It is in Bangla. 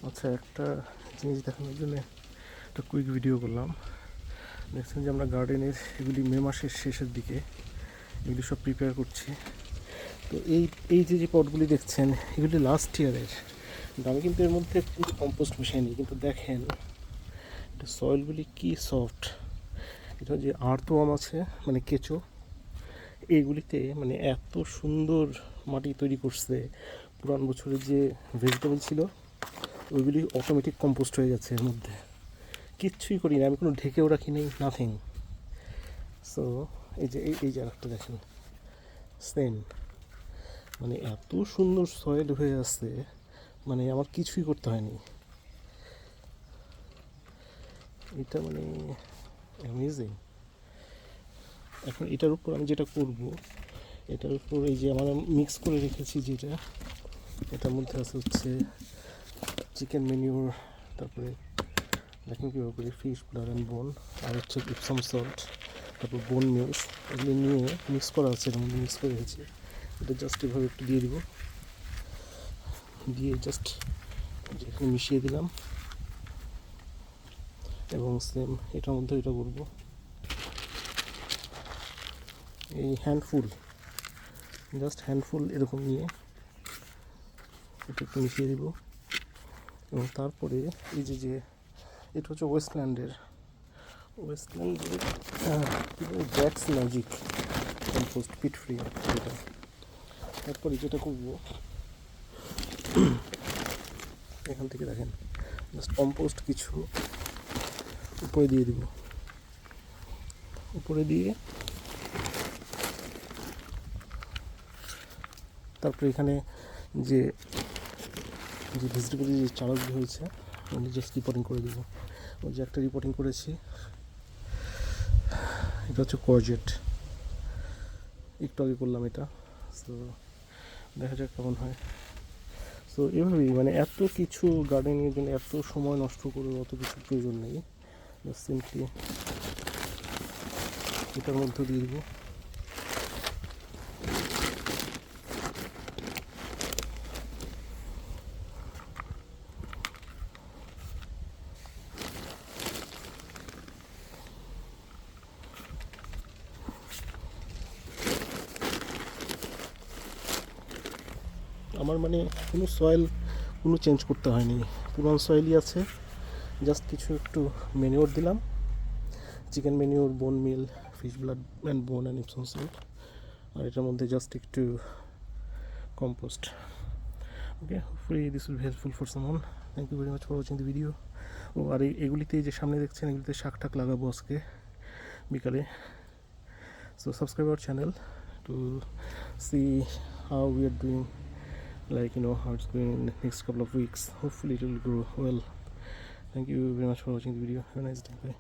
আচ্ছা, একটা জিনিস দেখানোর জন্য একটা কুইক ভিডিও করলাম। দেখছেন যে আমরা গার্ডেনের এগুলি মে মাসের শেষের দিকে এগুলি সব প্রিপেয়ার করছি। তো এই যে পটগুলি দেখছেন এগুলি লাস্ট ইয়ারের, আমি কিন্তু এর মধ্যে কিন্তু কম্পোস্ট মিশাইনি, কিন্তু দেখেন এটা সয়েলগুলি কি সফট। এটা যে আর্থওয়ার্ম আছে মানে কেঁচো, এইগুলিতে মানে এত সুন্দর মাটি তৈরি করছে। পুরান বছরের যে ভেজিটেবল ছিল ওইগুলি অটোমেটিক কম্পোস্ট হয়ে যাচ্ছে এর মধ্যে। কিচ্ছুই করি না, আমি কোনো ঢেকেও রাখি নেই, নাথিং। সো এই যে আরেকটা দেখেন, সেম মানে এত সুন্দর সয়েল হয়ে আসছে, মানে আমার কিছুই করতে হয়নি। এটা মানে অ্যামেজিং। এখন এটার উপর আমি যেটা করব, এটার উপর এই যে আমরা মিক্স করে রেখেছি যেটা, এটার মধ্যে আছে হচ্ছে চিকেন ম্যানিউর, তারপরে দেখেন কীভাবে করে ফিশ ব্লাড অ্যান্ড বোন, আর হচ্ছে ইপসাম সল্ট, তারপর বোন মিউস, এগুলো নিয়ে মিক্স করা আছে, এর মধ্যে মিক্স করে রেখেছি। এটা জাস্ট এভাবে একটু দিয়ে দিব, দিয়ে জাস্ট যেখানে মিশিয়ে দিলাম, এবং সেম এটার মধ্যে এটা করব। এই জাস্ট হ্যান্ডফুল এরকম নিয়ে এটা একটু মিশিয়ে দিব। এবং তারপরে এই যে এটা হচ্ছে ওয়েস্টল্যান্ডের জ্যাক্স ম্যাজিক কম্পোস্ট পিট ফ্রি এটা। তারপরে যেটা করব, এখান থেকে দেখেন জাস্ট কম্পোস্ট কিছু উপরে দিয়ে দিব, উপরে দিয়ে তারপরে এখানে যে যে ভেজিটেবল যে চারাগুলি হয়েছে আমি জাস্ট রিপোর্টিং করে দেবো। ওই যে একটা রিপোর্টিং করেছি, এটা হচ্ছে কর্জেট, একটু আগে করলাম এটা। সো দেখা যাক কেমন হয়। সো এভাবেই মানে এত কিছু গার্ডেনিংয়ের জন্য এত সময় নষ্ট করে অত কিছু প্রয়োজন নেই, সিম্পলি এটার মধ্যে দিয়ে দেবো। আমার মানে কোনো সয়েল কোনো চেঞ্জ করতে হয়নি, পুরান সয়েলই আছে। জাস্ট কিছু একটু ম্যানিওর দিলাম, chicken manure, bone meal, fish blood and bone and Epsom salt, আর এটার মধ্যে জাস্ট একটু compost. Okay, hopefully this will be helpful for someone. Thank you very much for watching the video. ও আর এগুলিতে যে সামনে দেখছেন এগুলিতে শাক টাক লাগাবো আজকে বিকালে। So subscribe our channel to see how we are doing, like how it's going in the next couple of weeks. Hopefully it will grow well. Thank you very much for watching the video. Have a nice day. Bye.